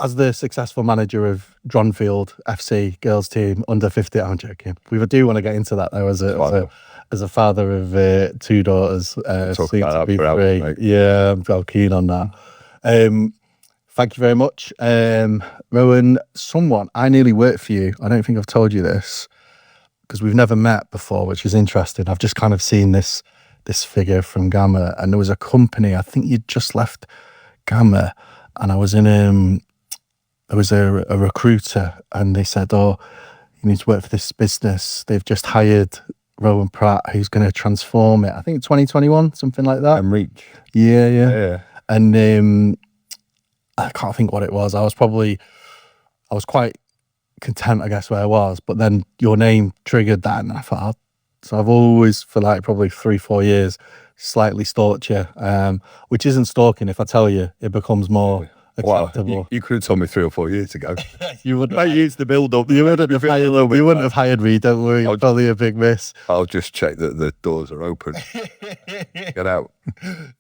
as the successful manager of Dronfield FC girls team under 50, I'm joking. We do want to get into that though, as a father of 2 daughters, soon to be 3. Yeah, I'm keen on that. Thank you very much. Rowan, I nearly worked for you. I don't think I've told you this because we've never met before, which is interesting. I've just kind of seen this figure from Gamma, and there was a company, I think you'd just left Gamma, and I was in there was a recruiter, and they said, oh, you need to work for this business. They've just hired Roan Pratt, who's going to transform it. I think 2021, something like that. And Reach. Yeah. And I can't think what it was. I was quite content, I guess, where I was. But then your name triggered that, and I thought, so I've always, for like probably 3-4 years, slightly stalked you, which isn't stalking. If I tell you, it becomes more acceptable. Well, you could have told me 3 or 4 years ago. You wouldn't. I used the build up. You wouldn't have hired me. Don't worry. It's probably a big miss. I'll just check that the doors are open. Get out.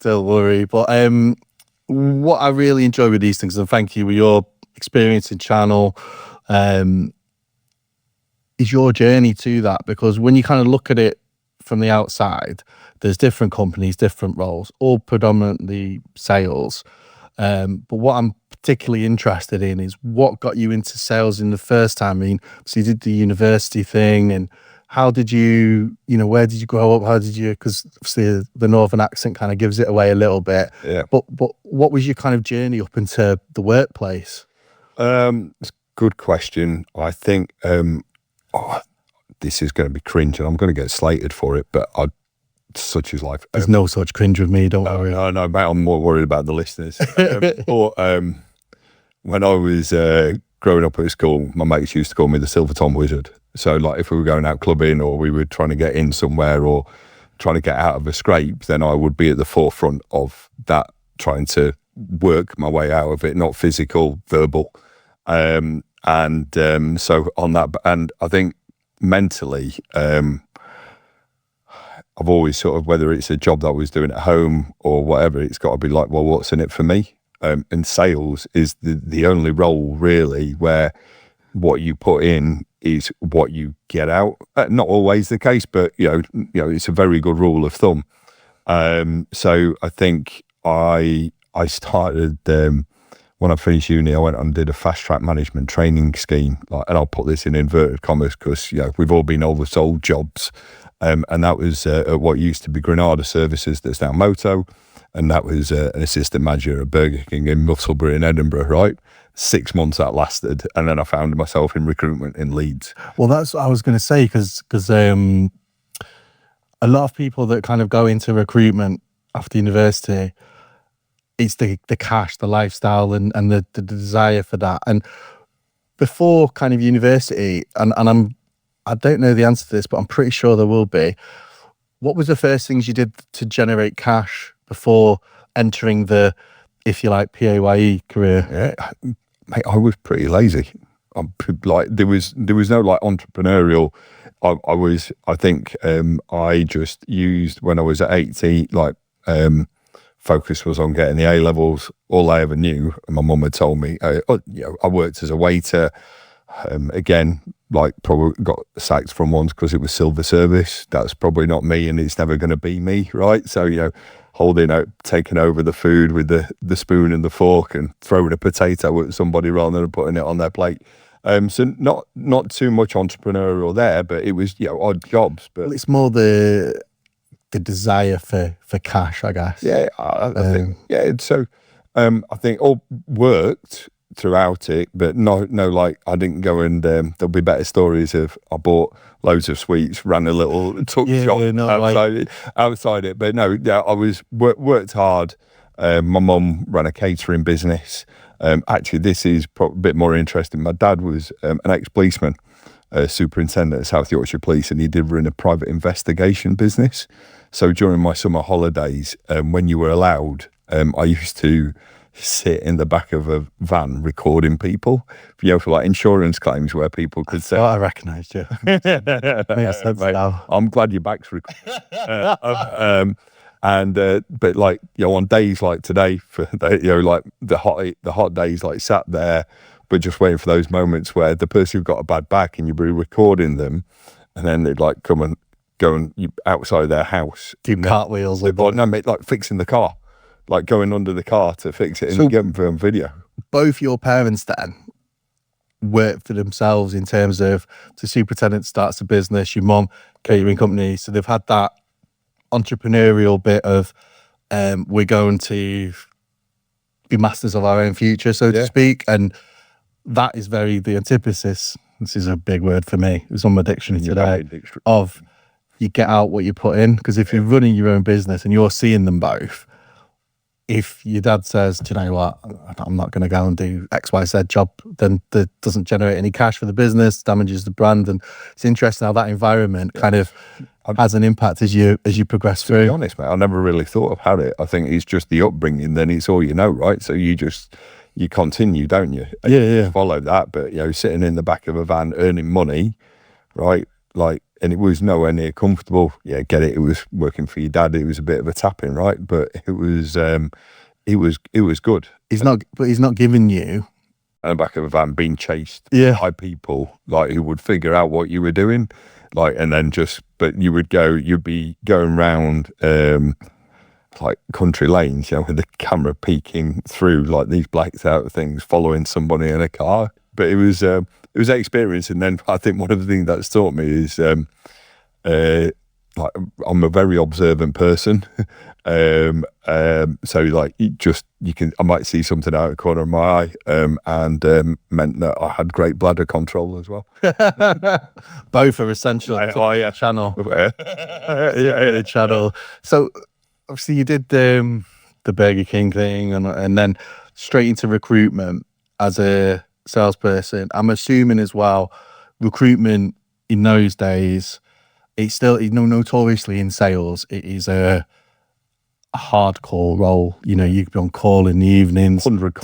Don't worry. But what I really enjoy with these things, and thank you for your experience in Channel, is your journey to that. Because when you kind of look at it from the outside, there's different companies, different roles, all predominantly sales. But what I'm particularly interested in is what got you into sales in the first time. I mean, so you did the university thing, and how did you, where did you grow up? How did you, because obviously the northern accent kind of gives it away a little bit. Yeah. But what was your kind of journey up into the workplace? It's a good question. I think, this is going to be cringe, and I'm going to get slated for it, but such is life. There's no such cringe with me, don't worry. No, mate, I'm more worried about the listeners. When I was growing up at school, my mates used to call me the Silverton Wizard. So like if we were going out clubbing, or we were trying to get in somewhere, or trying to get out of a scrape, then I would be at the forefront of that, trying to work my way out of it, not physical, verbal. So on that, and I think mentally, I've always sort of, whether it's a job that I was doing at home or whatever, it's got to be like, well, what's in it for me? And sales is the only role really where what you put in is what you get out. Not always the case, but it's a very good rule of thumb. So I think I started when I finished uni. I went and did a fast track management training scheme, and I'll put this in inverted commas because we've all been oversold jobs. And that was at what used to be Granada Services, that's now Moto, and that was an assistant manager at Burger King in Musselburgh in Edinburgh, right? 6 months that lasted, and then I found myself in recruitment in Leeds. Well, that's what I was going to say, because a lot of people that kind of go into recruitment after university, it's the cash, the lifestyle, and the desire for that. And before kind of university, and I don't know the answer to this, but I'm pretty sure there will be. What was the first things you did to generate cash before entering the, if you like, PAYE career? Yeah, mate, I was pretty lazy. There was no like entrepreneurial. I think I just used, when I was at 80, focus was on getting the A levels. All I ever knew, and my mum had told me, I worked as a waiter. Again, probably got sacked from once because it was silver service. That's probably not me, and it's never going to be me, right? So, holding out, taking over the food with the spoon and the fork, and throwing a potato at somebody rather than putting it on their plate. So not too much entrepreneurial there, but it was odd jobs. But well, it's more the desire for cash, I guess. Yeah, I think So I think all worked throughout it, but no, I didn't go and there'll be better stories of I bought loads of sweets, ran a little shop outside it. But no, I was worked hard. My mum ran a catering business. Actually, this is a bit more interesting. My dad was an ex-policeman, superintendent at South Yorkshire Police, and he did run a private investigation business. So during my summer holidays, when you were allowed, I used to sit in the back of a van recording people, for like insurance claims where people could say, I recognised you. Mate, I'm glad your back's recorded. And but like, you know, on days like today, for you know, like the hot days, like sat there, but just waiting for those moments where the person who got a bad back and you'd be recording them, and then they'd like come and go and outside their house, do cartwheels, no, mate, like fixing the car, like going under the car to fix it and get them film video. Both your parents then work for themselves in terms of the superintendent starts a business, your mum catering company, so they've had that entrepreneurial bit of we're going to be masters of our own future, so to speak, and that is very the antithesis. This is a big word for me. It was on my dictionary today. Of you get out what you put in, because if you're running your own business and you're seeing them both, if your dad says, do you know what, I'm not going to go and do XYZ job, then that doesn't generate any cash for the business, damages the brand. And it's interesting how that environment kind of has an impact as you progress through. To be honest, mate, I never really thought about it. I think it's just the upbringing, then it's all you know, right? So you continue, don't you? And you follow that. But, you know, sitting in the back of a van earning money, right? Like, and it was nowhere near comfortable. Yeah, get it. It was working for your dad. It was a bit of a tapping, right? But it was good. He's not giving you in the back of a van being chased by people like who would figure out what you were doing, like, and then but you'd be going round like country lanes, you know, with the camera peeking through like these blacked out things, following somebody in a car. But it was an experience. And then I think one of the things that's taught me is like I'm a very observant person. So like I might see something out of the corner of my eye, and meant that I had great bladder control as well. Both are essential to the channel. The channel. So obviously you did the Burger King thing, and then straight into recruitment as a salesperson. I'm assuming as well, recruitment in those days, it's still, you know, notoriously in sales, it is a hardcore role. You know, you could be on call in the evenings, 100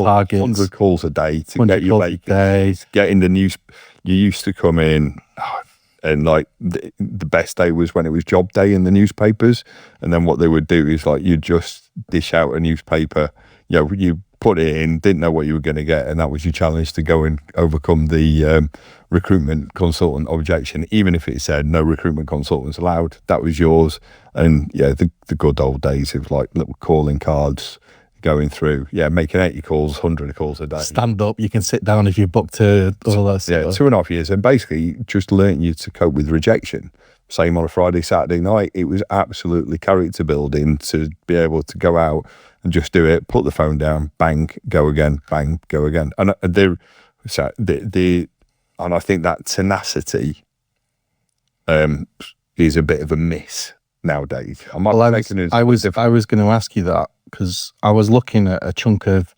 calls a day to get your vacancies, get in the news. You used to come in, and like the best day was when it was job day in the newspapers. And then what they would do is like, you'd just dish out a newspaper, you know, you put it in, didn't know what you were going to get, and that was your challenge to go and overcome the recruitment consultant objection. Even if it said no recruitment consultants allowed, that was yours. And yeah, the good old days of like little calling cards going through, making 80 calls, 100 calls a day. Stand up, you can sit down if you booked all that stuff. 2.5 years, and basically just learnt you to cope with rejection. Same on a Friday, Saturday night. It was absolutely character building to be able to go out and just do it, put the phone down, bang, go again, bang, go again. And and I think that tenacity is a bit of a miss nowadays. I was going to ask you that, because I was looking at a chunk of,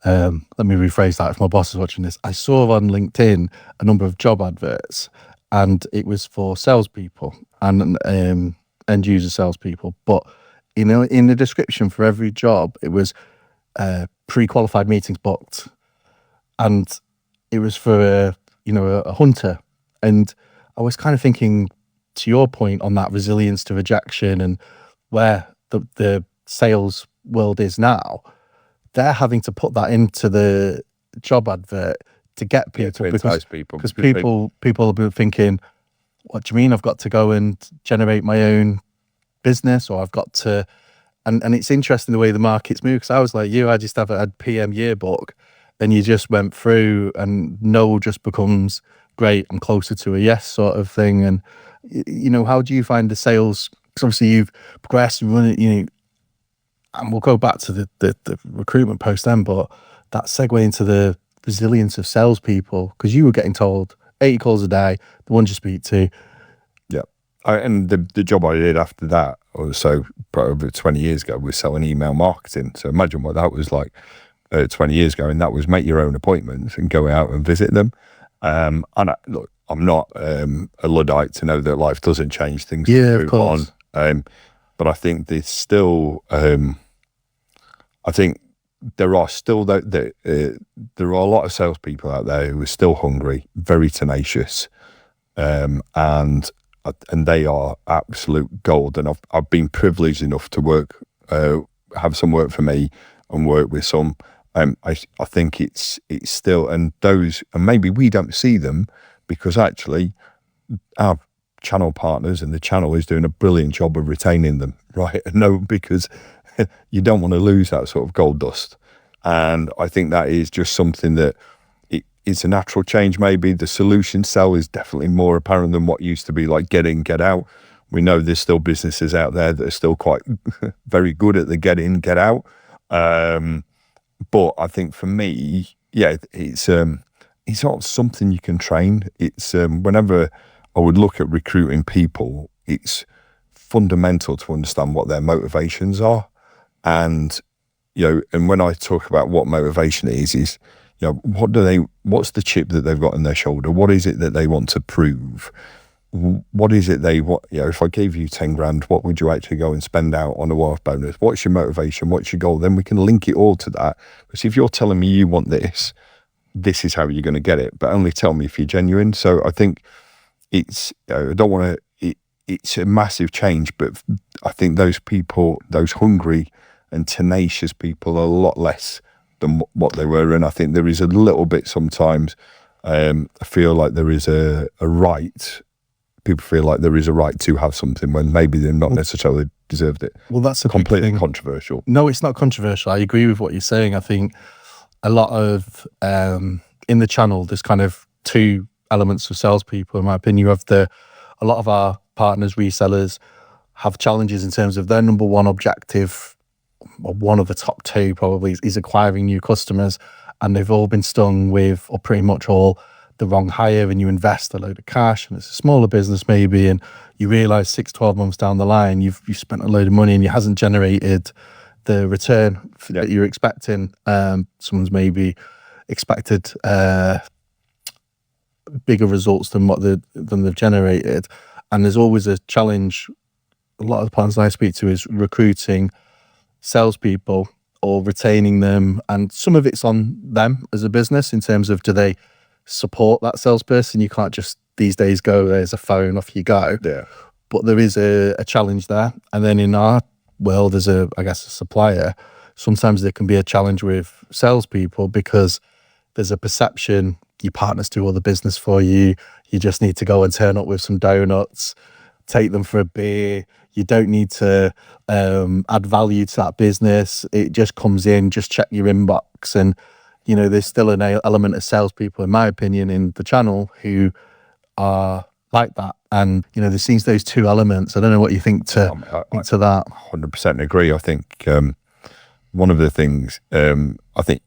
let me rephrase that if my boss is watching this. I saw on LinkedIn a number of job adverts, and it was for salespeople and end user salespeople. But, you know, in the description for every job, it was pre-qualified meetings booked, and it was for a hunter. And I was kind of thinking, to your point on that resilience to rejection and where the sales world is now, they're having to put that into the job advert to get people, to entice people, because people will be thinking, what do you mean I've got to go and generate my own business, or I've got to, and it's interesting the way the markets move, because I was like you, I just had PM yearbook, and you just went through, and no just becomes great and closer to a yes sort of thing. And how do you find the sales, because obviously you've progressed and run it, and we'll go back to the recruitment post then, but that segue into the resilience of salespeople, because you were getting told 80 calls a day, the ones you speak to. Yeah. And the job I did after that, or so over 20 years ago, was selling email marketing. So imagine what that was like 20 years ago, and that was make your own appointments and go out and visit them. And look, I'm not a Luddite to know that life doesn't change, things of course. On. But I think there's still, I think there are still there are a lot of salespeople out there who are still hungry, very tenacious, and and they are absolute gold. And I've been privileged enough to work, have some work for me and work with some. I think it's still, and maybe we don't see them because actually our channel partners and the channel is doing a brilliant job of retaining them, right? No, because you don't want to lose that sort of gold dust. And I think that is just something that it's a natural change. Maybe the solution sell is definitely more apparent than what used to be like get in, get out. We know there's still businesses out there that are still quite very good at the get in, get out. But I think for me, yeah, it's not something you can train. It's whenever I would look at recruiting people, it's fundamental to understand what their motivations are. And, and when I talk about what motivation is, what's the chip that they've got in their shoulder? What is it that they want to prove? What is it they want? If I gave you 10 grand, what would you actually go and spend out on a one-off bonus? What's your motivation? What's your goal? Then we can link it all to that. Because if you're telling me you want this is how you're going to get it, but only tell me if you're genuine. So I think it's, I don't want to, it's a massive change, but I think those people, those hungry and tenacious people are a lot less than what they were. And I think there is a little bit sometimes, I feel like there is a right, people feel like there is a right to have something when maybe they're not necessarily deserved it. Well, that's a completely controversial. No, it's not controversial. I agree with what you're saying. I think a lot of, in the channel, there's kind of two elements of salespeople, in my opinion. You have a lot of our partners, resellers, have challenges in terms of their number one objective, or one of the top two probably, is acquiring new customers. And they've all been stung with, or pretty much all, the wrong hire, and you invest a load of cash, and it's a smaller business maybe, and you realize 6-12 months down the line, you've spent a load of money and it hasn't generated the return that you're expecting. Someone's maybe expected bigger results than they've generated. And there's always a challenge. A lot of the partners I speak to is recruiting salespeople or retaining them, and some of it's on them as a business in terms of, do they support that salesperson? You can't just these days go, there's a phone, off you go. Yeah. But there is a challenge there. And then in our world as a supplier, sometimes there can be a challenge with salespeople because there's a perception your partners do all the business for you. You just need to go and turn up with some donuts, take them for a beer. You don't need to add value to that business. It just comes in, just check your inbox. And, there's still an element of salespeople, in my opinion, in the channel who are like that. And, there seems those two elements. I don't know what you think to that. 100% agree. I think one of the things, I think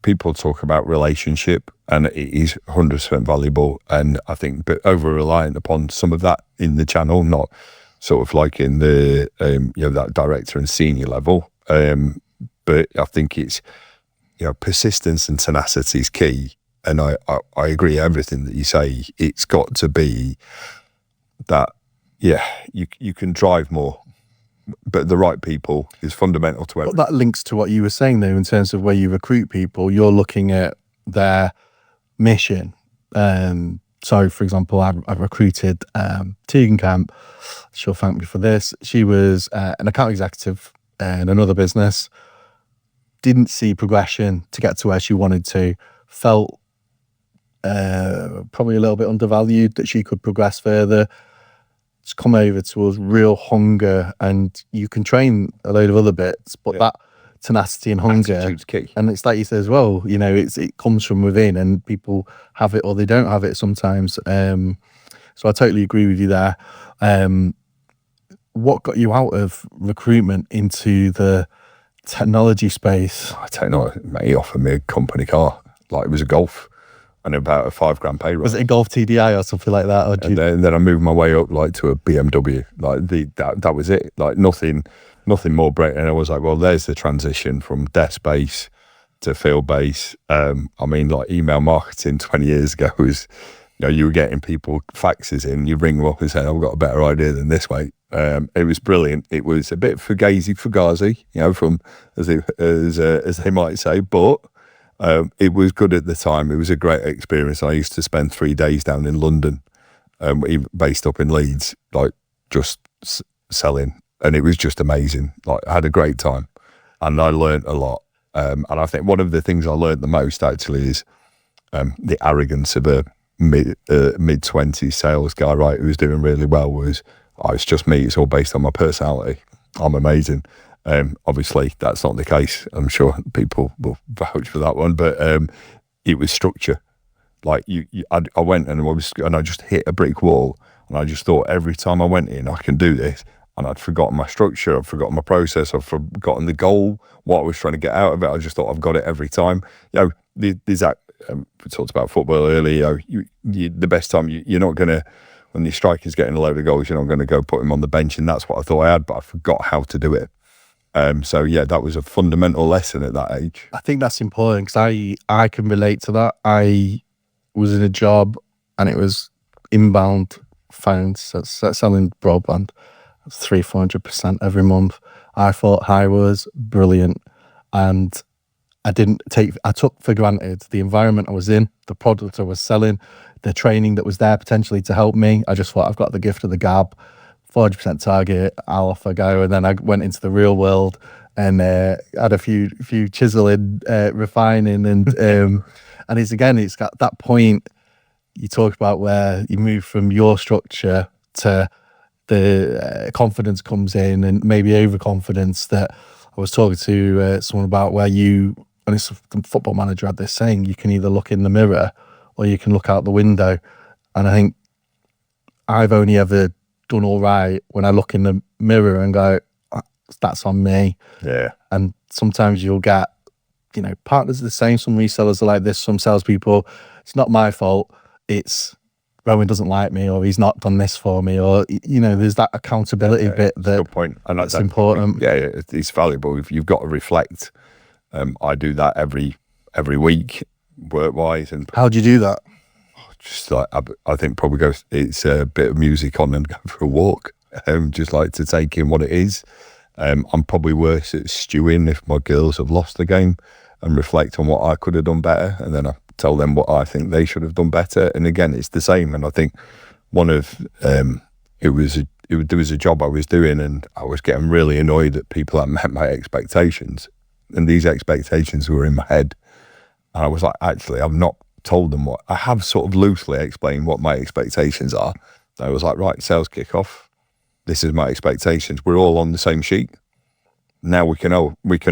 people talk about relationship, and it is 100% valuable. And I think, but over-reliant upon some of that in the channel, not sort of like in the, that director and senior level. But I think it's, persistence and tenacity is key. And I agree everything that you say. It's got to be that, you can drive more, but the right people is fundamental to everything. Well, that links to what you were saying though, in terms of where you recruit people, you're looking at their mission. So for example, I've recruited Tegan Camp. She'll thank me for this. She was an account executive in another business, didn't see progression to get to where she wanted to, felt probably a little bit undervalued, that she could progress further. It's come over to us, real hunger, and you can train a load of other bits, but that tenacity and hunger, attitude's key. And it's like you said as well, it comes from within, and people have it or they don't have it sometimes. So I totally agree with you there. What got you out of recruitment into the technology space? I don't know, mate, he offered me a company car, like it was a Golf, and about a $5,000 pay rise. Was it a Golf TDI or something like that? Or and then I moved my way up like to a BMW. Like that was it. Like nothing more break. And I was like, well, there's the transition from desk base to field base. I mean, like email marketing 20 years ago was, you were getting people faxes in, you ring them up and say, I've got a better idea than this, mate. It was brilliant. It was a bit fugazi, from as they might say, but it was good at the time. It was a great experience. I used to spend 3 days down in London even based up in Leeds, like just selling, and it was just amazing. Like I had a great time, and I learned a lot. And I think one of the things I learned the most actually is the arrogance of a mid-20s sales guy, right, who was doing really well. Was it's just me. It's all based on my personality. I'm amazing. Obviously, that's not the case. I'm sure people will vouch for that one, but it was structure. Like I went and I just hit a brick wall, and I just thought every time I went in, I can do this. And I'd forgotten my structure, I'd forgotten my process, I'd forgotten the goal, what I was trying to get out of it. I just thought I've got it every time. There's that, we talked about football earlier, the best time, you're not going to, when the striker's getting a load of goals, you're not going to go put him on the bench. And that's what I thought I had, but I forgot how to do it. So yeah, that was a fundamental lesson at that age. I think that's important because I can relate to that. I was in a job and it was inbound phones, selling broadband. 300-400% every month. I thought I was brilliant, and I took for granted the environment I was in, the product I was selling, the training that was there potentially to help me. I just thought I've got the gift of the gab, 400% target, I'll off I go. And then I went into the real world and had a few chiseling, refining, and it's got that point you talk about where you move from your structure to the confidence comes in, and maybe overconfidence. That I was talking to someone about where the Football Manager had this saying, you can either look in the mirror or you can look out the window. And I think I've only ever done all right when I look in the mirror and go, that's on me. Yeah. And sometimes you'll get, partners are the same. Some resellers are like this, some salespeople, it's not my fault. It's Rowan doesn't like me, or he's not done this for me, or there's that accountability bit that's good point, and that's important. Yeah, it's valuable. If you've got to reflect, I do that every week, work wise. And how do you do that? Just like I think probably it's a bit of music on and go for a walk. Just like to take in what it is. I'm probably worse at stewing if my girls have lost the game, and reflect on what I could have done better, and then I tell them what I think they should have done better. And again, it's the same. And I think there was a job I was doing, and I was getting really annoyed at people that met my expectations, and these expectations were in my head. And I was like, actually, I've not told them what I have. Sort of loosely explained what my expectations are. And I was like, right, sales kickoff, this is my expectations. We're all on the same sheet. Now we can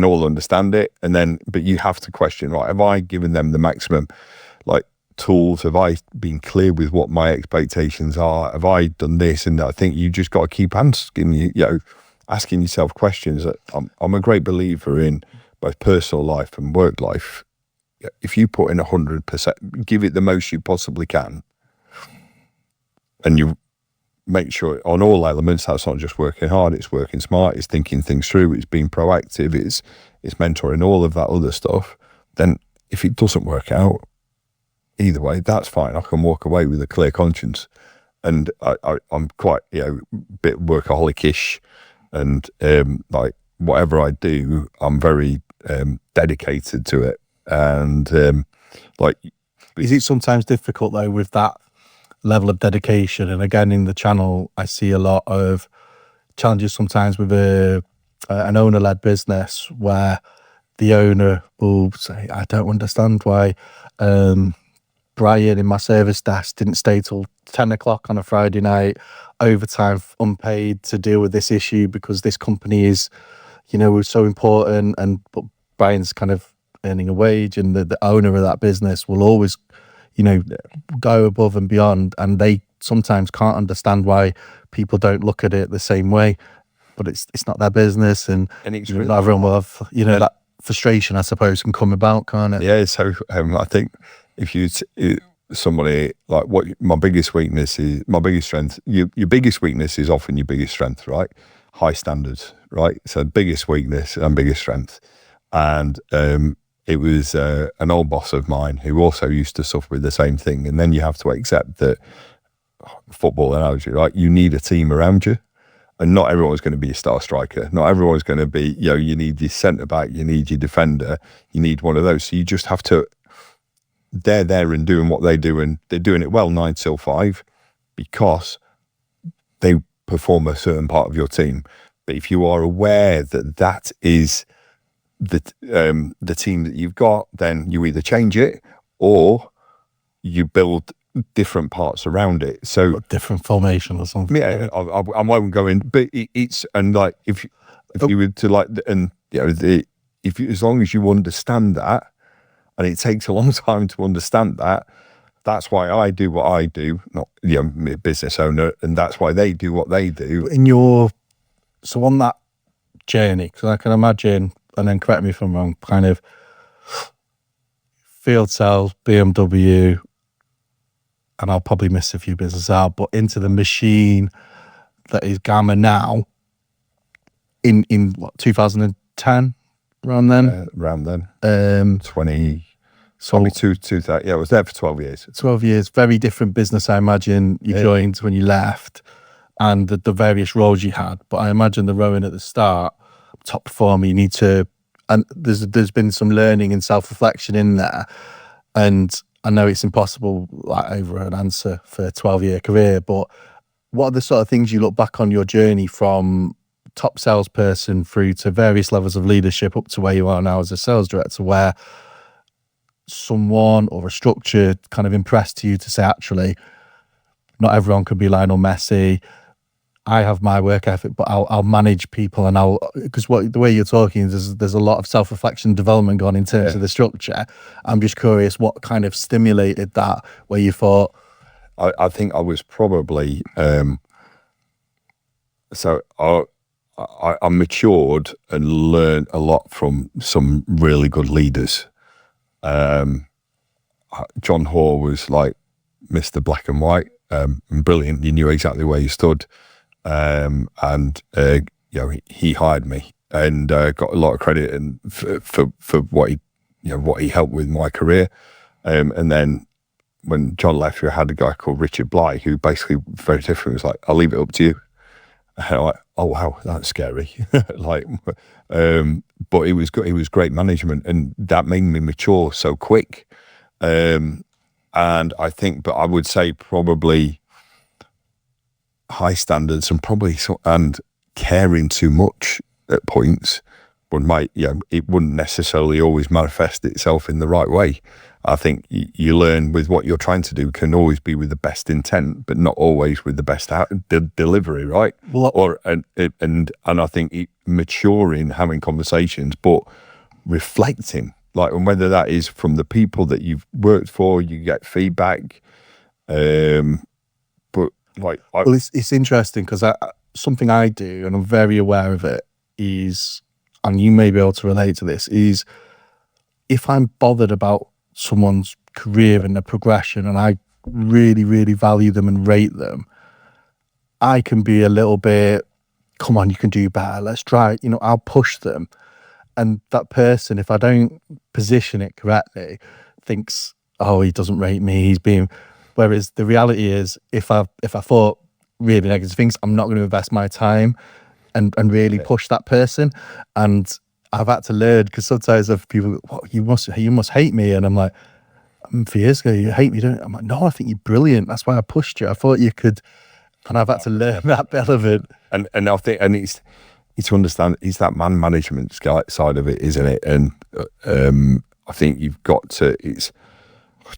all understand it, and then, but you have to question, right? Have I given them the maximum, like, tools? Have I been clear with what my expectations are? Have I done this? And I think you just got to keep asking yourself questions. I'm a great believer in both personal life and work life. If you put in 100%, give it the most you possibly can, and you make sure on all elements, that's not just working hard, it's working smart, it's thinking things through, it's being proactive, it's mentoring, all of that other stuff. Then if it doesn't work out, either way, that's fine. I can walk away with a clear conscience. And I'm quite, a bit workaholic-ish, and like whatever I do, I'm very dedicated to it. And is it sometimes difficult though with that level of dedication? And again, in the channel, I see a lot of challenges sometimes with an owner-led business where the owner will say, I don't understand why Brian in my service desk didn't stay till 10 o'clock on a Friday night, overtime unpaid, to deal with this issue because this company is, was so important. But Brian's kind of earning a wage, and the owner of that business will always go above and beyond, and they sometimes can't understand why people don't look at it the same way. But it's not their business, and it's not everyone will have that frustration, I suppose, can come about, can't it? Yeah. So I think if somebody like what my biggest strength, your biggest weakness is often your biggest strength, right? High standards, right? So biggest weakness and biggest strength, and it was an old boss of mine who also used to suffer with the same thing. And then you have to accept that, football analogy, right? You need a team around you, and not everyone's going to be a star striker. Not everyone's going to be, you need your centre back, you need your defender, you need one of those. So you just have to, they're there and doing what they do, and they're doing it well 9 till 5. because they perform a certain part of your team. But if you are aware that that is the team that you've got, then you either change it or you build different parts around it. So different formation or something. Yeah, I won't go in, but it's, and like if you were to like, and you know, as long as you understand that, and it takes a long time to understand that, that's why I do what I do, not, you know, business owner, and that's why they do what they do. So on that journey, because I can imagine, and then correct me if I'm wrong, kind of field sales, BMW, and I'll probably miss a few businesses out, but into the machine that is Gamma now in what, 2010, around then? Around then. 20, probably 2000. Yeah, I was there for 12 years. 12 years, very different business, I imagine, you joined when you left, and the various roles you had. But I imagine the Rowan at the start, top performer, you need to, and there's been some learning and self-reflection in there. And I know it's impossible, like, over an answer for a 12-year career, but what are the sort of things you look back on your journey from top salesperson through to various levels of leadership up to where you are now as a sales director, where someone or a structure kind of impressed you to say, actually, not everyone can be Lionel Messi. I have my work ethic, but I'll manage people, and because the way you're talking, there's a lot of self-reflection development going in terms of the structure. I'm just curious what kind of stimulated that, where you thought. I think I was probably, so I matured and learned a lot from some really good leaders. John Hoare was like Mr. Black and White, brilliant. You knew exactly where you stood. And you know, he hired me and got a lot of credit and for what he helped with my career. And then when John left, we had a guy called Richard Bly, who basically very different. Was like, I'll leave it up to you. And I'm like, oh wow, that's scary. Like, but it was good. It was great management, and that made me mature so quick. And I think, but I would say probably high standards and caring too much at points it wouldn't necessarily always manifest itself in the right way. I think you learn with what you're trying to do can always be with the best intent, but not always with the best delivery, right? Well, and I think maturing, having conversations, but reflecting, like, and whether that is from the people that you've worked for, you get feedback, but like, well, it's interesting because something I do, and I'm very aware of it, is, and you may be able to relate to this, is if I'm bothered about someone's career and their progression, and I really, really value them and rate them, I can be a little bit, come on, you can do better, let's try, I'll push them. And that person, if I don't position it correctly, thinks, oh, he doesn't rate me, he's being... Whereas the reality is, if I thought really negative things, I'm not going to invest my time and really push that person. And I've had to learn, because sometimes if people, what, you must hate me, and I'm like, for years ago, you hate me, don't you? I'm like, no, I think you're brilliant. That's why I pushed you. I thought you could, and I've had to learn that bit of it. And I think, and it's to understand, it's that man management side of it, isn't it? And I think you've got to, it's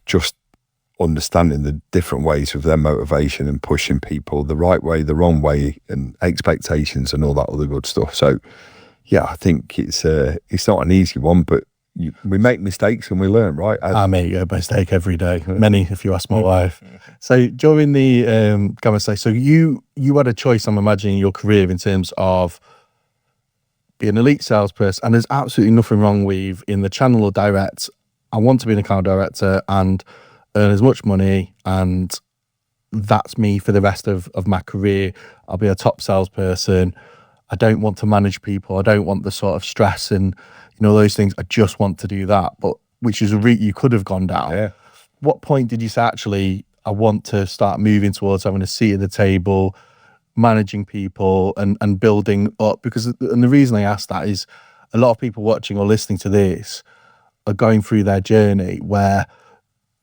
just understanding the different ways of their motivation and pushing people the right way, the wrong way, and expectations and all that other good stuff. So yeah, I think it's not an easy one, but we make mistakes and we learn, right? I make a mistake every day, many, if you ask my wife. So during the Gamma Say, so you had a choice, I'm imagining, in your career in terms of being an elite salesperson, and there's absolutely nothing wrong with, in the channel or direct, I want to be an account director and earn as much money, and that's me for the rest of my career. I'll be a top salesperson. I don't want to manage people. I don't want the sort of stress and those things. I just want to do that. But which is a route you could have gone down. Yeah. What point did you say, actually, I want to start moving towards having a seat at the table, managing people and building up? And the reason I ask that is a lot of people watching or listening to this are going through their journey where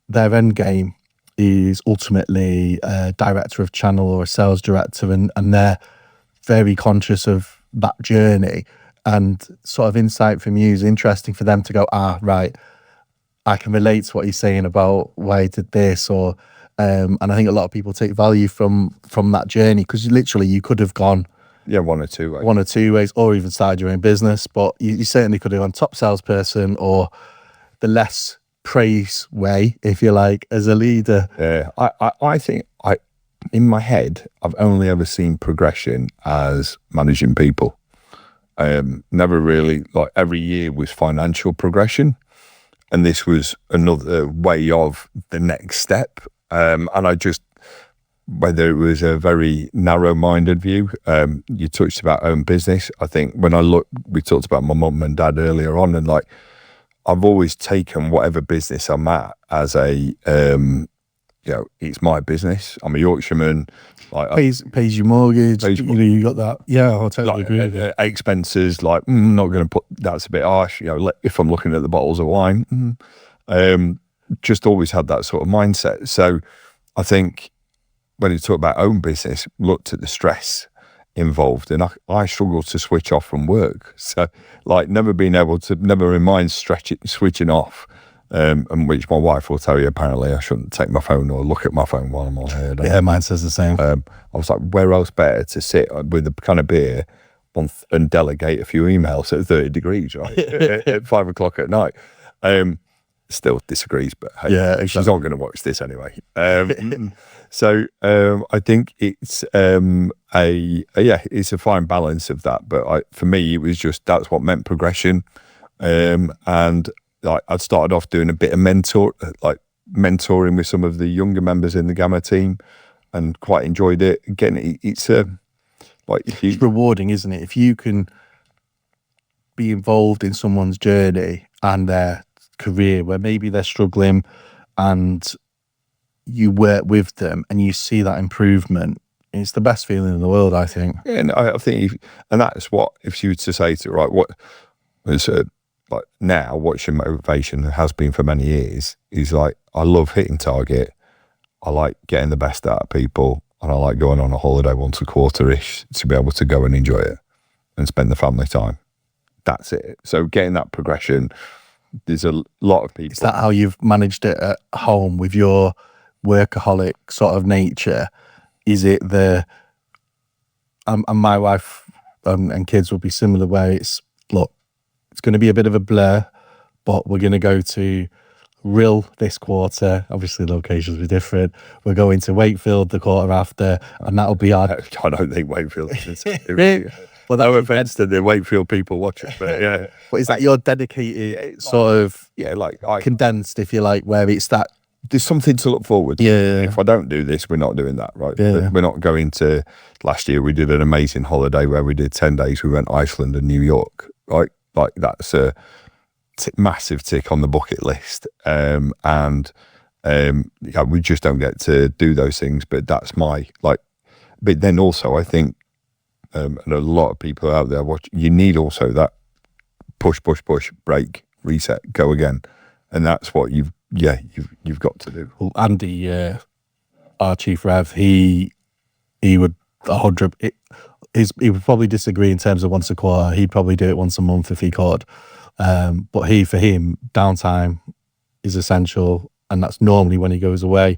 their end game is ultimately a director of channel or a sales director, and they're very conscious of that journey. And sort of insight from you is interesting for them to go, right, I can relate to what he's saying about why he did this, or and I think a lot of people take value from that journey, because literally you could have gone one or two ways, or even started your own business, but you certainly could have gone top salesperson or the less praise way, if you like, as a leader. Yeah, I think in my head, I've only ever seen progression as managing people. Never really, like, every year was financial progression, and this was another way of the next step. And I just, whether it was a very narrow-minded view, you touched about own business. I think when we talked about my mum and dad earlier on, and like, I've always taken whatever business I'm at as a, it's my business. I'm a Yorkshireman. Like, pays your mortgage. You got that. Yeah, I totally agree with you. Expenses, like, not going to put, that's a bit harsh. If I'm looking at the bottles of wine, just always had that sort of mindset. So I think when you talk about own business, looked at the stress involved, and I struggle to switch off from work. So, like, never in mind switching off. And which my wife will tell you, apparently I shouldn't take my phone or look at my phone while I'm on here. Yeah, mine says the same. I was like, where else better to sit with a can of beer and delegate a few emails at 30 degrees, right? at 5 o'clock at night. Still disagrees, but hey, yeah, exactly. She's not going to watch this anyway. So I think it's it's a fine balance of that. But for me, it was just, that's what meant progression. And like, I'd started off doing a bit of mentoring with some of the younger members in the Gamma team, and quite enjoyed it. Again, it's rewarding, isn't it? If you can be involved in someone's journey and their career where maybe they're struggling, and you work with them and you see that improvement, it's the best feeling in the world, I think. Yeah, and I think, and that's what, if you were to say to, right, what was like now, what's your motivation, has been for many years, is like, I love hitting target, I like getting the best out of people, and I like going on a holiday once a quarter-ish to be able to go and enjoy it and spend the family time. That's it. So getting that progression, there's a lot of people. Is that how you've managed it at home with your workaholic sort of nature? Is it and my wife and kids will be similar, where it's, look, it's going to be a bit of a blur, but we're going to go to Rill this quarter. Obviously, locations will be different. We're going to Wakefield the quarter after, and that'll be our... I don't think Wakefield is... Well, no offence to the Wakefield people watching, but yeah. But is that your dedicated sort of... Yeah, like... condensed, if you like, where it's that... There's something to look forward to. Yeah. If I don't do this, we're not doing that, right? Yeah. We're not going to... Last year, we did an amazing holiday where we did 10 days. We went Iceland and New York, right? Like, that's a massive tick on the bucket list. We just don't get to do those things, but that's my... But then also, I think, and a lot of people out there watch, you need also that push, break, reset, go again. And that's what you've got to do. Well, Andy, our chief rev, he would 100. He would probably disagree in terms of once a quarter. He'd probably do it once a month if he could. But for him, downtime is essential, and that's normally when he goes away,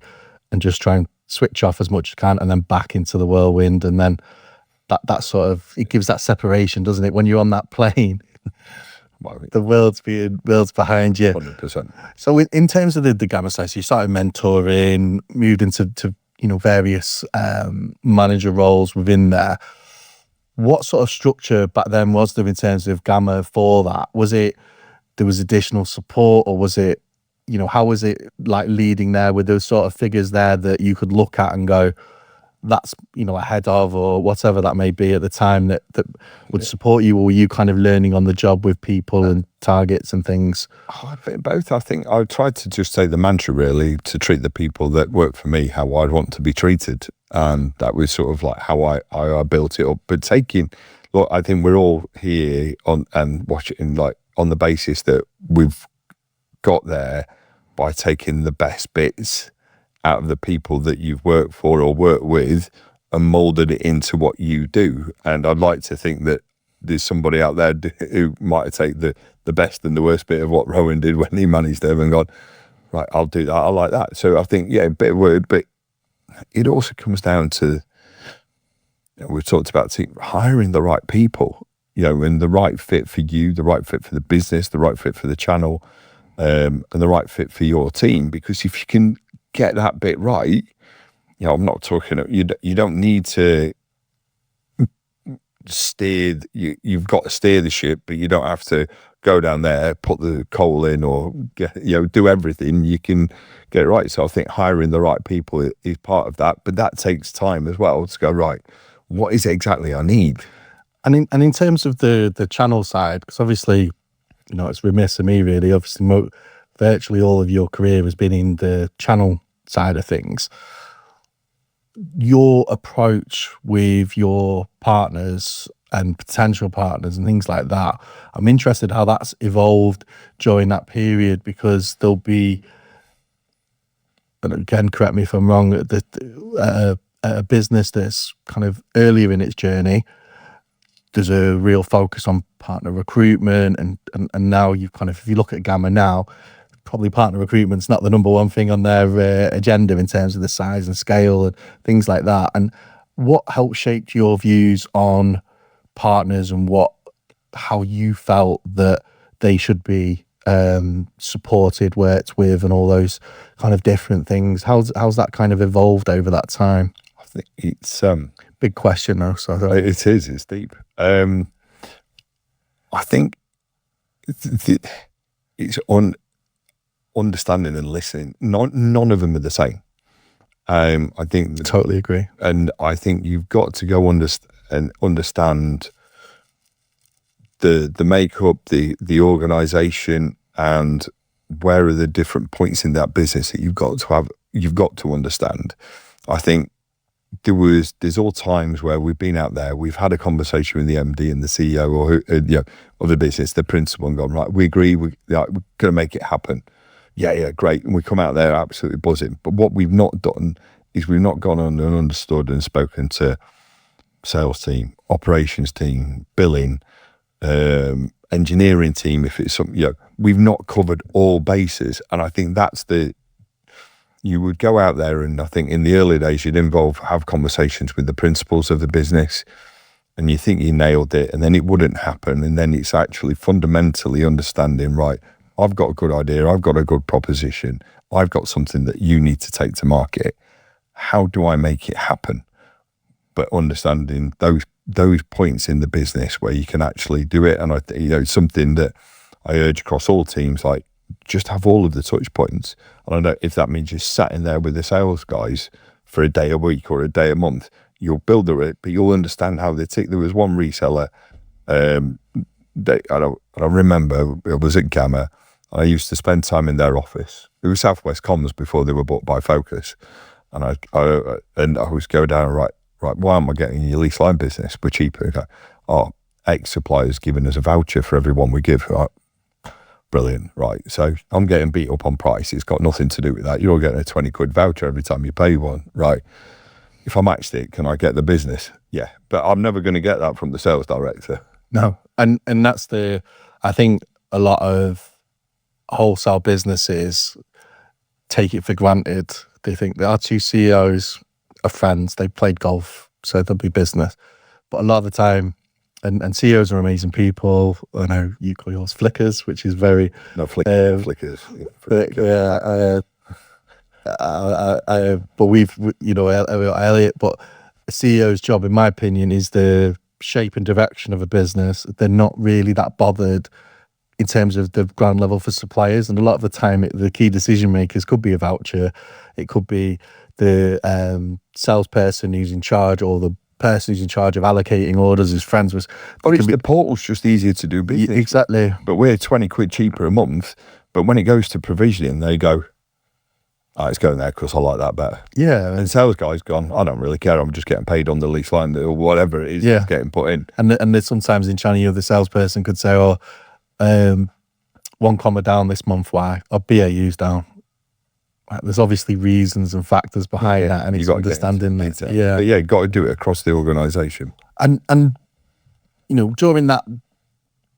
and just try and switch off as much as can, and then back into the whirlwind, and then that sort of, it gives that separation, doesn't it? When you're on that plane, the world's behind you. 100%. So in terms of the Gamma side, so you started mentoring, moved into various manager roles within there. What sort of structure back then was there in terms of Gamma for that? Was it, there was additional support, or was it, how was it like leading there? Were those sort of figures there that you could look at and go, that's, ahead of, or whatever that may be at the time that would support you? Or were you kind of learning on the job with people and targets and things? I think both. I think I tried to just say the mantra, really, to treat the people that work for me how I'd want to be treated. And that was sort of like how I built it up. But I think we're all here and watching, like, on the basis that we've got there by taking the best bits out of the people that you've worked for or worked with and molded it into what you do. And I'd like to think that there's somebody out there who might take the best and the worst bit of what Rowan did when he managed them and gone, right, I'll do that, I like that. So I think, yeah, a bit of word, but it also comes down to, we've talked about hiring the right people, and the right fit for you, the right fit for the business, the right fit for the channel, and the right fit for your team. Because if you can get that bit right, I'm not talking, you don't need to steer, you've got to steer the ship, but you don't have to go down there, put the coal in, or do everything. You can get it right. So I think hiring the right people is part of that, but that takes time as well to go, right, what is it exactly I need? And in terms of the channel side, because obviously, it's remiss of me really, obviously virtually all of your career has been in the channel side of things. Your approach with your partners and potential partners and things like that, I'm interested how that's evolved during that period, because there'll be, and again, correct me if I'm wrong, a business that's kind of earlier in its journey, there's a real focus on partner recruitment, and now you've kind of, if you look at Gamma now, probably partner recruitment's not the number one thing on their agenda in terms of the size and scale and things like that. And what helped shape your views on partners and how you felt that they should be supported, worked with, and all those kind of different things? How's that kind of evolved over that time? I think it's big question though. So it is. It's deep. I think it's on understanding and listening. None of them are the same. I think totally agree. And I think you've got to go understand the makeup, the organization, and where are the different points in that business that you've got to understand. I think there's all times where we've been out there, we've had a conversation with the MD and the CEO or of the business, the principal, and gone, right, we agree, we're going to make it happen. Yeah, great. And we come out there absolutely buzzing. But what we've not done is we've not gone on and understood and spoken to sales team, operations team, billing, engineering team. If it's something, we've not covered all bases. And I think that's you would go out there, and I think in the early days you'd have conversations with the principals of the business, and you think you nailed it, and then it wouldn't happen. And then it's actually fundamentally understanding, right, I've got a good idea, I've got a good proposition, I've got something that you need to take to market. How do I make it happen? But understanding those points in the business where you can actually do it. And I think, something that I urge across all teams, like, just have all of the touch points. And I don't know if that means you're sat in there with the sales guys for a day a week or a day a month. You'll build it, but you'll understand how they tick. There was one reseller, I don't remember, it was at Gamma. I used to spend time in their office. It was Southwest Comms before they were bought by Focus. And I was going down, right, why am I getting your lease line business? We're cheaper. X suppliers giving us a voucher for every one we give. Right? Brilliant, right. So I'm getting beat up on price. It's got nothing to do with that. You're getting a 20 quid voucher every time you pay one, right? If I matched it, can I get the business? Yeah, but I'm never going to get that from the sales director. No, and that's I think a lot of wholesale businesses take it for granted. They think that our two CEOs are friends, they played golf, so there'll be business. But a lot of the time, and CEOs are amazing people. I know you call yours flickers, which is very... No, flickers. But we've, Elliot, but a CEO's job, in my opinion, is the shape and direction of a business. They're not really that bothered in terms of the ground level for suppliers. And a lot of the time, the key decision makers could be a voucher. It could be the salesperson who's in charge, or the person who's in charge of allocating orders, who's friends with... Or the portal's just easier to do business. Exactly. But we're 20 quid cheaper a month. But when it goes to provisioning, they go, it's going there because I like that better. Yeah. And sales guy's gone, I don't really care. I'm just getting paid on the lease line or whatever it is getting put in. And there's sometimes in Channel, the salesperson could say, 1 comma down this month, why? Or BAU's down. there's obviously reasons and factors behind that, and it's understanding that. Yeah, but you got to do it across the organisation. And during that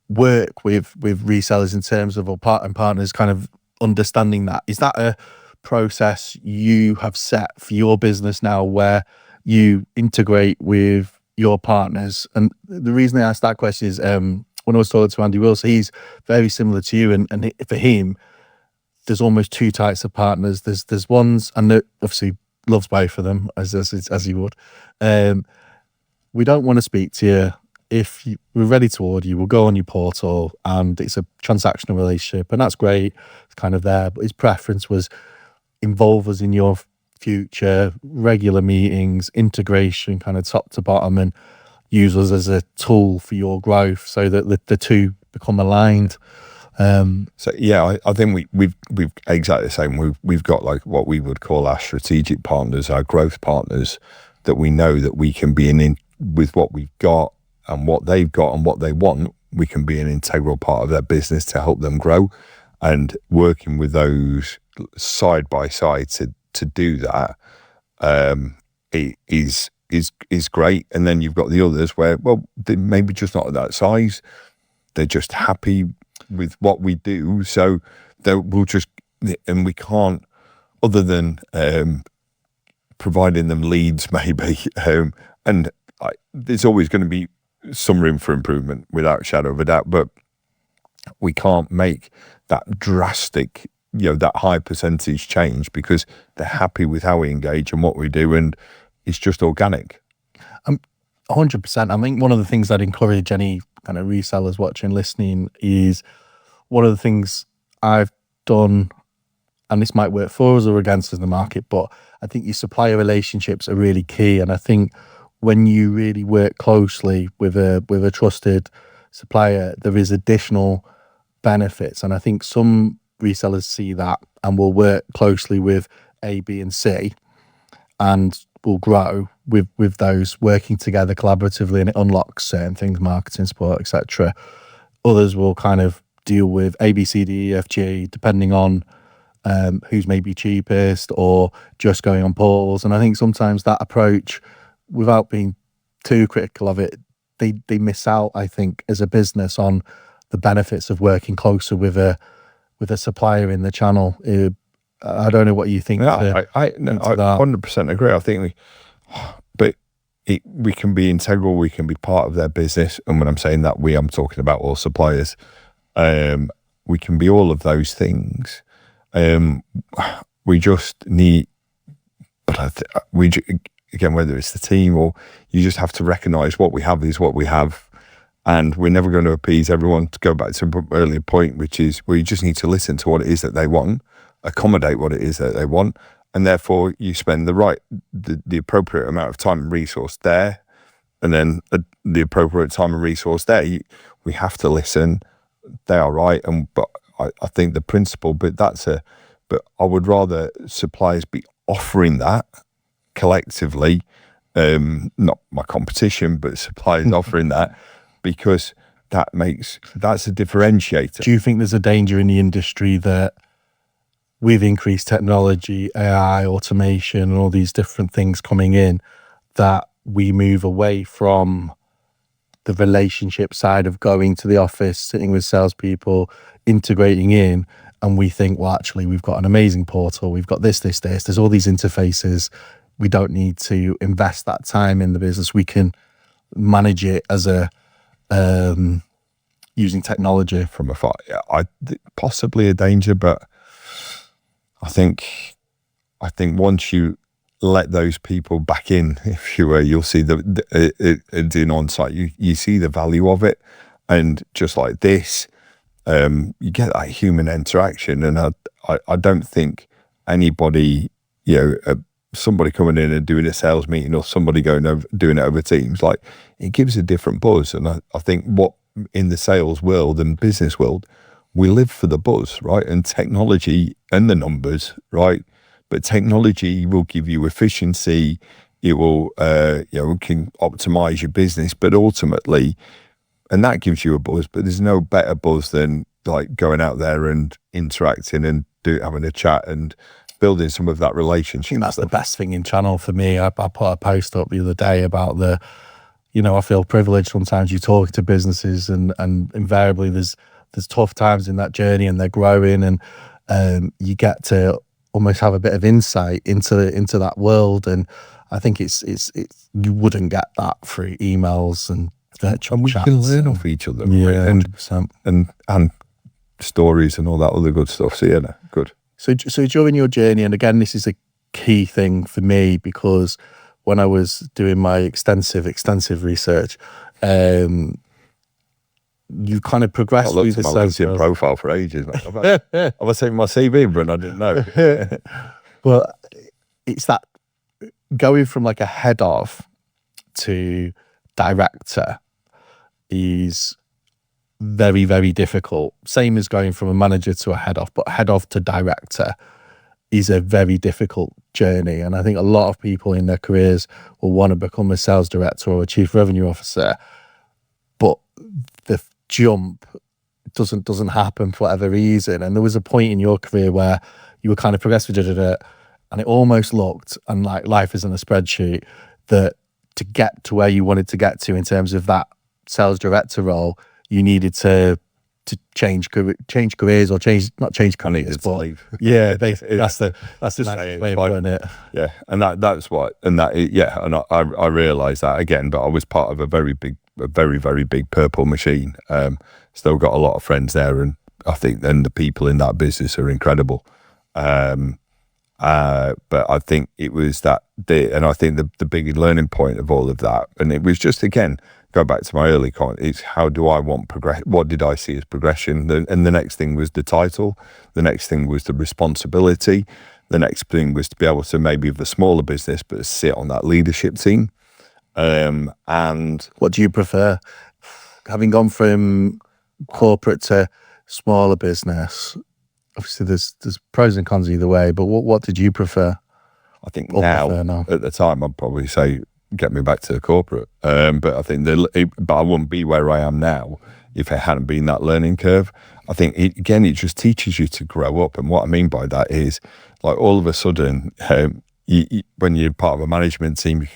work with resellers in terms of partners, kind of understanding that, is that a process you have set for your business now, where you integrate with your partners? And the reason I asked that question is, when I was talking to Andy Wilson, he's very similar to you, and for him, there's almost two types of partners. There's ones, and obviously loves both of them as he would. We don't want to speak to you. If we're ready to order you, we'll go on your portal, and it's a transactional relationship, and that's great. It's kind of there, but his preference was involve us in your future, regular meetings, integration, kind of top to bottom, and use us as a tool for your growth, so that the two become aligned. So yeah, I think we've exactly the same. We've got like what we would call our strategic partners, our growth partners, that we know that we can be in with what we've got and what they've got and what they want. We can be an integral part of their business to help them grow, and working with those side by side to do that is great. And then you've got the others where, well, they're maybe just not at that size. They're just happy with what we do, so we'll just, and we can't, other than providing them leads maybe, and there's always going to be some room for improvement without a shadow of a doubt, but we can't make that drastic, that high percentage change, because they're happy with how we engage and what we do, and it's just organic. 100%. I think one of the things I'd encourage any kind of resellers watching, listening, is one of the things I've done, and this might work for us or against us in the market, but I think your supplier relationships are really key. And I think when you really work closely with a trusted supplier, there is additional benefits. And I think some resellers see that and will work closely with A, B, and C, and will grow with those working together collaboratively, and it unlocks certain things, marketing, support, etc. Others will kind of deal with A, B, C, D, E, F, G, depending on who's maybe cheapest, or just going on portals. And I think sometimes that approach, without being too critical of it, they miss out, I think, as a business, on the benefits of working closer with a supplier in the channel. I don't know what you think. Yeah, I 100% agree. I think we can be integral, we can be part of their business. And when I'm saying that, I'm talking about all suppliers. We can be all of those things. We just need, again, whether it's the team or you just have to recognize what we have is what we have. And we're never going to appease everyone, to go back to an earlier point, which is we just need to listen to what it is that they want, accommodate what it is that they want, and therefore you spend the appropriate amount of time and resource there, and then the appropriate time and resource there. We have to listen. They are right, but I think the principle, but I would rather suppliers be offering that collectively, not my competition, but suppliers offering that, because that's a differentiator. Do you think there's a danger in the industry that with increased technology, AI, automation, and all these different things coming in, that we move away from the relationship side of going to the office, sitting with salespeople, integrating in, and we think, well, actually, we've got an amazing portal, we've got this, there's all these interfaces, we don't need to invest that time in the business, we can manage it as a using technology from afar. Possibly a danger, but I think once you let those people back in, if you will, you'll see it's in on site. You see the value of it, and just like this, you get that human interaction. And I don't think anybody, somebody coming in and doing a sales meeting, or somebody doing it over Teams, like, it gives a different buzz. And I think what in the sales world and business world, we live for the buzz, right? And technology and the numbers, right? But technology will give you efficiency. It will, can optimize your business, but ultimately, and that gives you a buzz, but there's no better buzz than like going out there and interacting and having a chat and building some of that relationship. I think that's the best thing in Channel for me. I put a post up the other day about I feel privileged sometimes. You talk to businesses and invariably there's tough times in that journey and they're growing, and you get to almost have a bit of insight into that world. And I think it's you wouldn't get that through emails and virtual and we chats. can learn off each other. Yeah, right? 100%. And stories and all that other good stuff. So yeah, good. So during your journey, and again, this is a key thing for me because when I was doing my extensive research, you kind of progress through the LinkedIn profile for ages. I was saving my CV, but I didn't know. Well, it's that going from like a head of to director is very, very difficult. Same as going from a manager to a head of, but head of to director is a very difficult journey. And I think a lot of people in their careers will want to become a sales director or a chief revenue officer, but the jump doesn't happen for whatever reason. And there was a point in your career where you were kind of progressive, and it almost looked, and like life isn't a spreadsheet, that to get to where you wanted to get to in terms of that sales director role, you needed to change careers or not change careers, but leave. Yeah, basically that's the nice way of putting it. Yeah, and that's what, and that yeah, and I realised that again, but I was part of a very, very big purple machine. Still got a lot of friends there, and I think then the people in that business are incredible. But I think it was and I think the big learning point of all of that, and it was just, again, go back to my early comment, it's how do I want what did I see as progression? And the next thing was the title. The next thing was the responsibility. The next thing was to be able to maybe have a smaller business, but sit on that leadership team. And what do you prefer? Having gone from corporate to smaller business, obviously there's pros and cons either way, but what did you prefer? I think now, at the time, I'd probably say get me back to corporate. But I think but I wouldn't be where I am now if it hadn't been that learning curve. I think it just teaches you to grow up. And what I mean by that is, like, all of a sudden, when you're part of a management team, you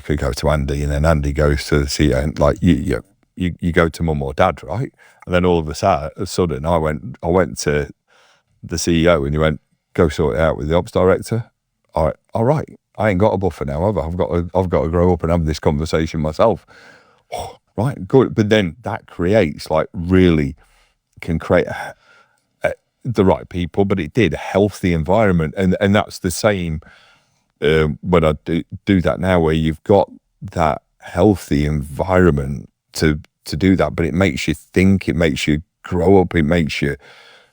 could go to Andy, and then Andy goes to the CEO, and like you go to mum or dad, right? And then all of a sudden, I went to the CEO, and he went, go sort it out with the ops director. All right. I ain't got a buffer now, have I? I've got to grow up and have this conversation myself. Oh, right, good. But then that creates, like, really can create the right people, but it did a healthy environment, and that's the same when I do that now, where you've got that healthy environment to do that, but it makes you think, it makes you grow up, it makes you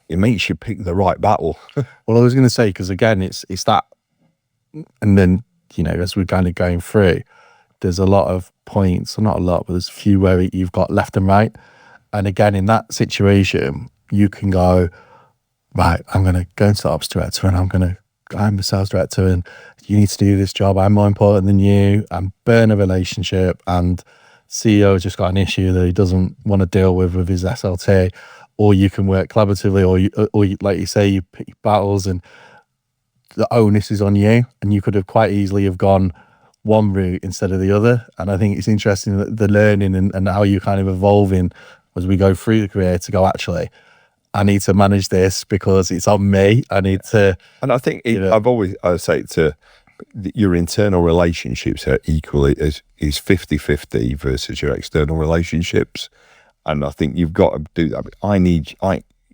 pick the right battle. Well, I was going to say, because again, it's that. And then, as we're kind of going through, there's a lot of points, or not a lot, but there's a few where you've got left and right. And again, in that situation, you can go, right, I'm going to go into the ops director, and I'm the sales director, and you need to do this job. I'm more important than you, and burn a relationship, and CEO just got an issue that he doesn't want to deal with his SLT, or you can work collaboratively, or you, like you say, you pick your battles, and the onus is on you, and you could have quite easily have gone one route instead of the other. And I think it's interesting that the learning and how you kind of evolving as we go through the career to go, actually, I need to manage this because it's on me. I need to. And I think I say to your internal relationships are equally is 50-50 versus your external relationships. And I think you've got to do that.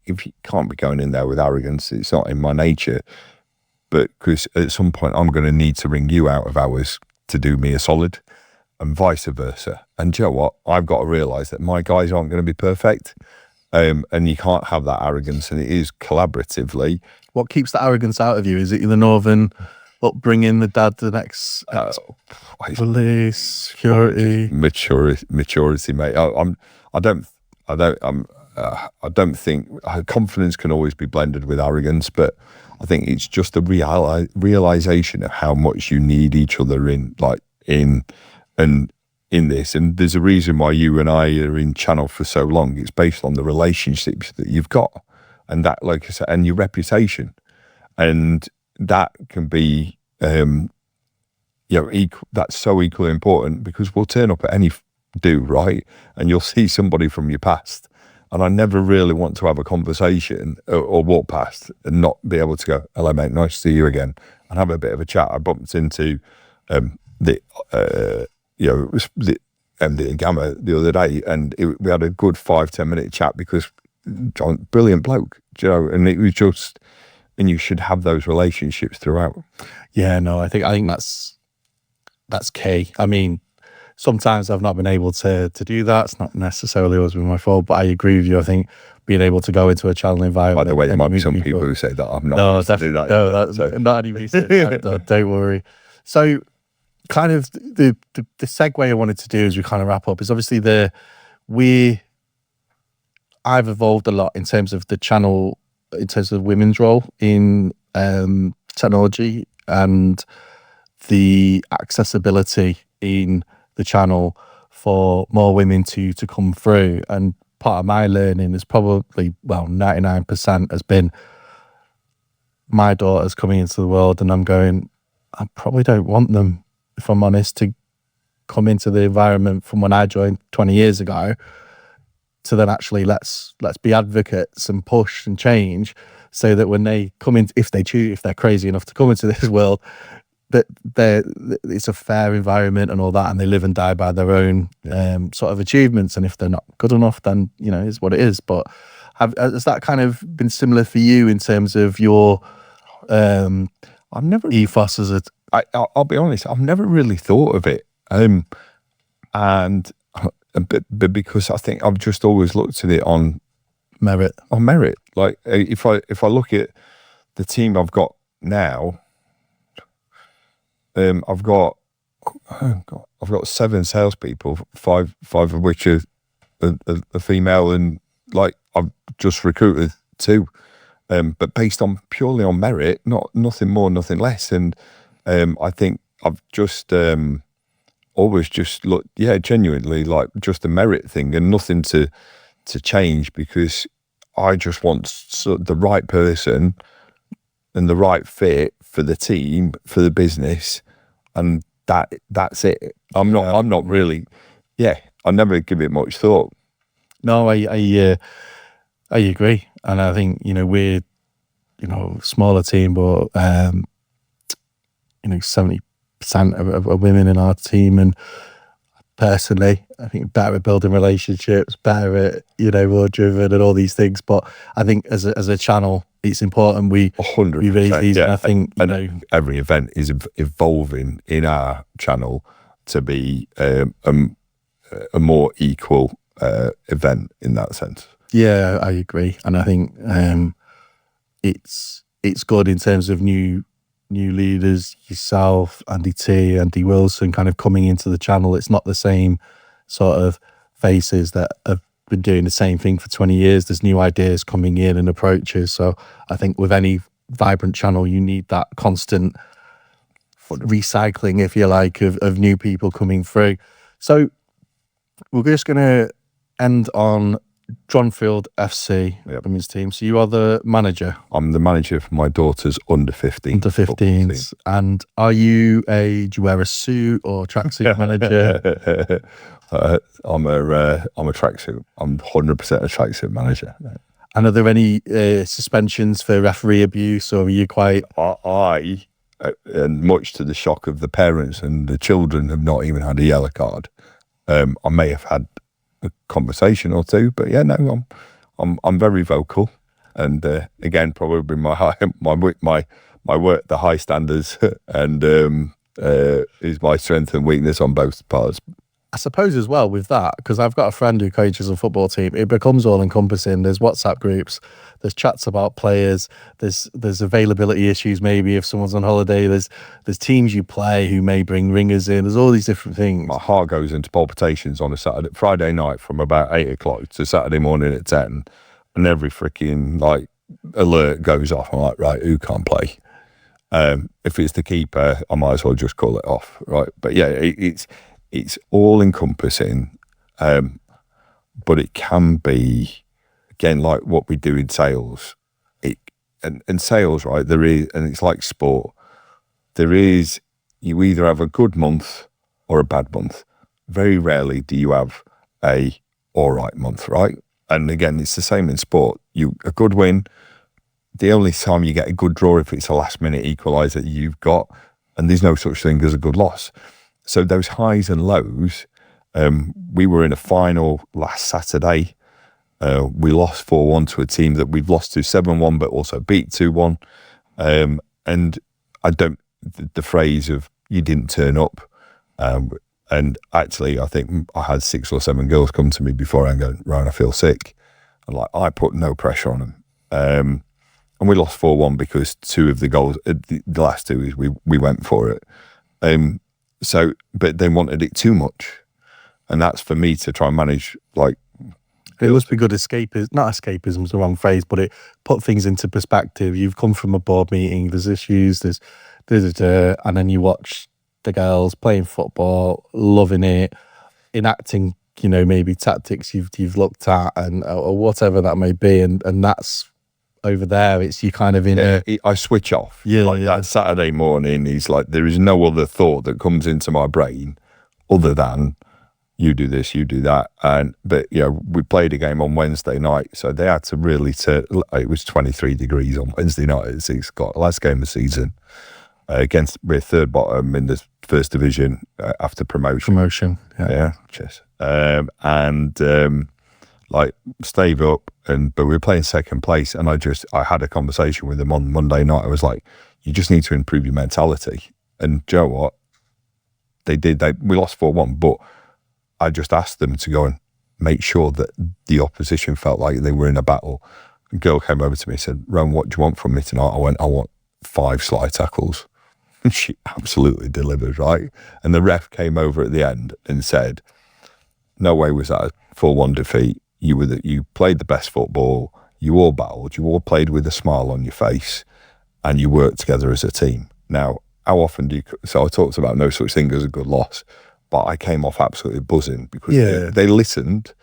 If you can't be going in there with arrogance, it's not in my nature. But because at some point I'm going to need to ring you out of hours to do me a solid, and vice versa. And do you know what? I've got to realise that my guys aren't going to be perfect, and you can't have that arrogance. And it is collaboratively. What keeps the arrogance out of you? Is it the northern upbringing, the dad, the next police, security, maturity, mate? I don't think confidence can always be blended with arrogance, but I think it's just a realization of how much you need each other in this. And there's a reason why you and I are in Channel for so long. It's based on the relationships that you've got, and that, like I said, and your reputation. And that can be, that's so equally important, because we'll turn up at any do, right? And you'll see somebody from your past. And I never really want to have a conversation or walk past and not be able to go, hello, mate, nice to see you again, and have a bit of a chat. I bumped into the MD and Gamma the other day, and we had a good 5-10 minute chat, because John, brilliant bloke, and it was just, and you should have those relationships throughout. Yeah, no, I think that's key. I mean, sometimes I've not been able to do that. It's not necessarily always been my fault, but I agree with you. I think being able to go into a channel environment. By the way, there might be some people who say that I'm not. No, definitely. No, that's not any research. Don't worry. So, kind of the segue I wanted to do as we kind of wrap up is obviously I've evolved a lot in terms of the channel, in terms of women's role in technology and the accessibility in the channel for more women to come through. And part of my learning is probably, 99% has been my daughters coming into the world, and I'm going, I probably don't want them, if I'm honest, to come into the environment from when I joined 20 years ago to then actually let's be advocates and push and change, so that when they come in, if they're crazy enough to come into this world, that it's a fair environment and all that, and they live and die by their own sort of achievements. And if they're not good enough, then it's what it is. But has that kind of been similar for you in terms of your I've never ethos as a? I'll be honest, I've never really thought of it, but because I think I've just always looked at it on merit. Like if I look at the team I've got now. I've got 7 salespeople, five of which are female, and like I've just recruited 2, but based on purely on merit, nothing more, nothing less. And I think I've just always just looked, genuinely like just a merit thing, and nothing to change, because I just want the right person and the right fit for the team, for the business. And that's it. I'm not really, I never give it much thought. No, I agree. And I think, we're, smaller team, but, 70% of women in our team. And personally, I think better at building relationships, better at, more driven and all these things. But I think as a channel, it's important we 100%, raise these. And I think, every event is evolving in our channel to be a more equal event in that sense. Yeah, I agree. And I think it's good in terms of new leaders, yourself, Andy T, Andy Wilson, kind of coming into the channel. It's not the same sort of faces that have been doing the same thing for 20 years. There's new ideas coming in and approaches. So I think with any vibrant channel, you need that constant recycling, if you like, of new people coming through. So we're just going to end on Dronfield FC, women's team. So you are the manager. I'm the manager for my daughter's under 15s. And do you wear a suit or tracksuit manager? I'm a tracksuit. I'm 100% a tracksuit manager. And are there any suspensions for referee abuse, or are you quite? And much to the shock of the parents and the children, have not even had a yellow card. I may have had a conversation or two, but I'm very vocal, and again, probably my work, the high standards, and is my strength and weakness on both parts. I suppose as well with that, because I've got a friend who coaches a football team, it becomes all encompassing. There's WhatsApp groups, there's chats about players, there's availability issues, maybe if someone's on holiday, there's teams you play who may bring ringers in, there's all these different things. My heart goes into palpitations on a Friday night from about 8 o'clock to Saturday morning at 10, and every freaking alert goes off. I'm like, right, who can't play? If it's the keeper, I might as well just call it off, right? But yeah, it's all encompassing, but it can be, again, like what we do in sales. and sales, right? There is, and it's like sport. There is, you either have a good month or a bad month. Very rarely do you have a all right month, right? And again, it's the same in sport. A good win. The only time you get a good draw if it's a last minute equaliser you've got, and there's no such thing as a good loss. So those highs and lows. We were in a final last Saturday. We lost 4-1 to a team that we've lost to 7-1, but also beat 2-1. And I don't, the phrase of you didn't turn up. And actually, I think I had 6 or 7 girls come to me before and go, Roan, I feel sick. And I put no pressure on them. And we lost 4-1 because 2 of the goals, the last 2 is we went for it. But they wanted it too much. And that's for me to try and manage, it must be good escapism. Not escapism is the wrong phrase, but it put things into perspective. You've come from a board meeting, there's issues, and then you watch the girls playing football, loving it, enacting, maybe tactics you've looked at and or whatever that may be. And that's over there. It's you kind of in I switch off. Yeah. That Saturday morning is there is no other thought that comes into my brain other than you do this, you do that. But we played a game on Wednesday night, so they had to really it was 23 degrees on Wednesday night at 6 o'clock, last game of the season. We're third bottom in the first division after promotion. Yeah. Cheers. Stayed up, but we were playing second place, and I had a conversation with them on Monday night. I was like, you just need to improve your mentality. And do you know what? They did. We lost 4-1, but I just asked them to go and make sure that the opposition felt like they were in a battle. A girl came over to me and said, Roan, what do you want from me tonight? I went, I want 5 slide tackles. And she absolutely delivered, right? And the ref came over at the end and said, no way was that a 4-1 defeat. You played the best football, you all battled, you all played with a smile on your face, and you worked together as a team. Now, how often so I talked about no such thing as a good loss, but I came off absolutely buzzing because they listened.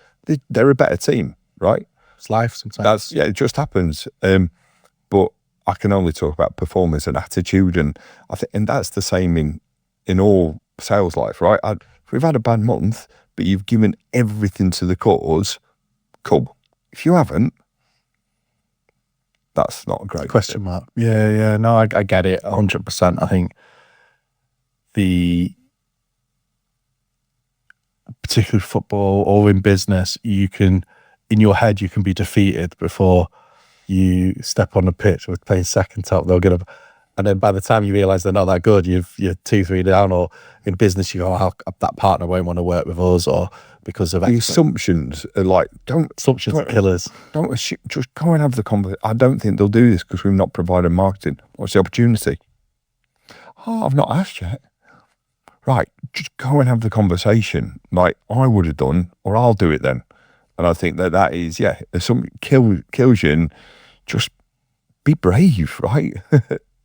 They're a better team, right? It's life sometimes. It just happens. But I can only talk about performance and attitude, and I think, and that's the same in all sales life, right? If we've had a bad month, but you've given everything to the cause, cool. If you haven't, that's not a great question mark. Yeah. No, I get it 100%. I think particularly football or in business, you can, in your head, you can be defeated before you step on the pitch with playing second top. They'll get up, and then by the time you realise they're not that good, you're 2-3 down. Or in business, you go, that partner won't want to work with us, or because of the assumptions are assumptions are killers. Don't assume, just go and have the conversation. I don't think they'll do this because we've not provided marketing. What's the opportunity? Oh, I've not asked yet. Right, just go and have the conversation like I would have done, or I'll do it then. And I think that is, if something kills you, and just be brave, right?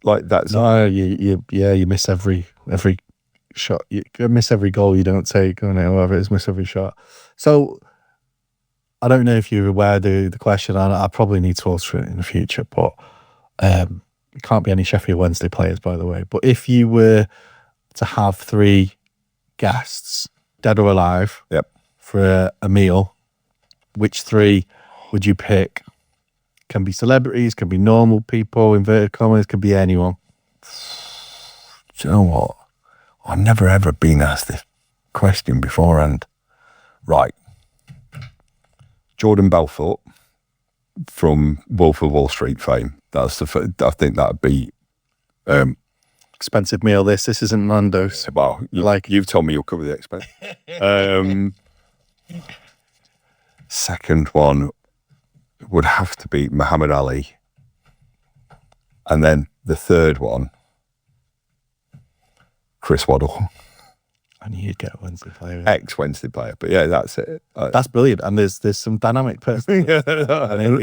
That's you miss every shot. You miss every goal you don't take, or whatever it is, miss every shot. So I don't know if you're aware of the question. I probably need to answer it in the future, but it can't be any Sheffield Wednesday players, by the way. But if you were to have 3 guests, dead or alive, for a meal, which 3 would you pick? Can be celebrities, can be normal people, inverted commas, can be anyone. Do you know what? I've never ever been asked this question beforehand. Right. Jordan Belfort from Wolf of Wall Street fame. I think that'd be expensive meal. This isn't Nando's. Well, you've told me you'll cover the expense. Second one would have to be Muhammad Ali, and then the third one, Chris Waddle. I knew you'd get a Wednesday player. Ex-Wednesday player, but that's it. That's brilliant, and there's some dynamic person. There'll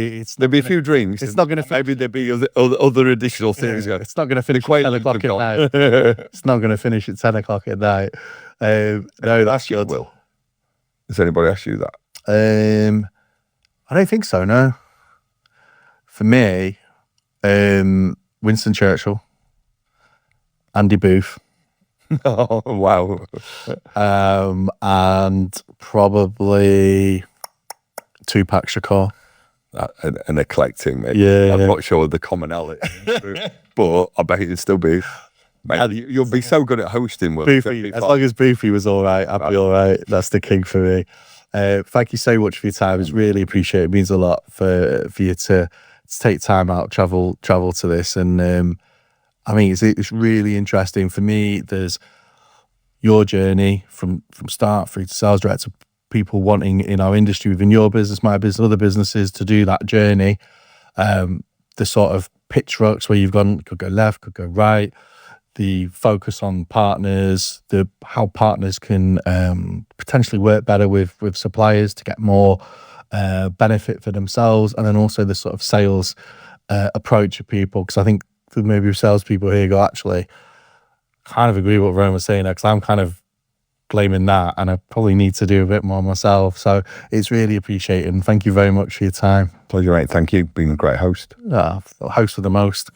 be a few dreams. It's not going to. Maybe there'll be other additional things. It's not going to finish at 10 o'clock at night. It's not going to finish at 10 o'clock at night. No, that's good. Will. Has anybody asked you that? I don't think so. No. For me, Winston Churchill, Andy Booth. Oh, wow. And probably Tupac Shakur. An eclectic, mate. Yeah. I'm not sure of the commonality, but I bet it'd still be. Mate, you'll be so good at hosting. Boofy, as long as Boofy was all right, I'd be all right. That's the king for me. Thank you so much for your time. It's really appreciated. It means a lot for you to take time out, travel to this. And I mean, it's really interesting for me. There's your journey from start through to sales director, people wanting in our industry, within your business, my business, other businesses, to do that journey. The sort of pitch rocks where you've gone, could go left, could go right. The focus on partners, how partners can potentially work better with suppliers to get more benefit for themselves, and then also the sort of sales approach of people. Because I think maybe salespeople here go, actually, kind of agree with what Roan was saying, because I'm kind of claiming that, and I probably need to do a bit more myself. So it's really appreciated, and thank you very much for your time. Pleasure, mate. Thank you. Being a great host. Host of the most.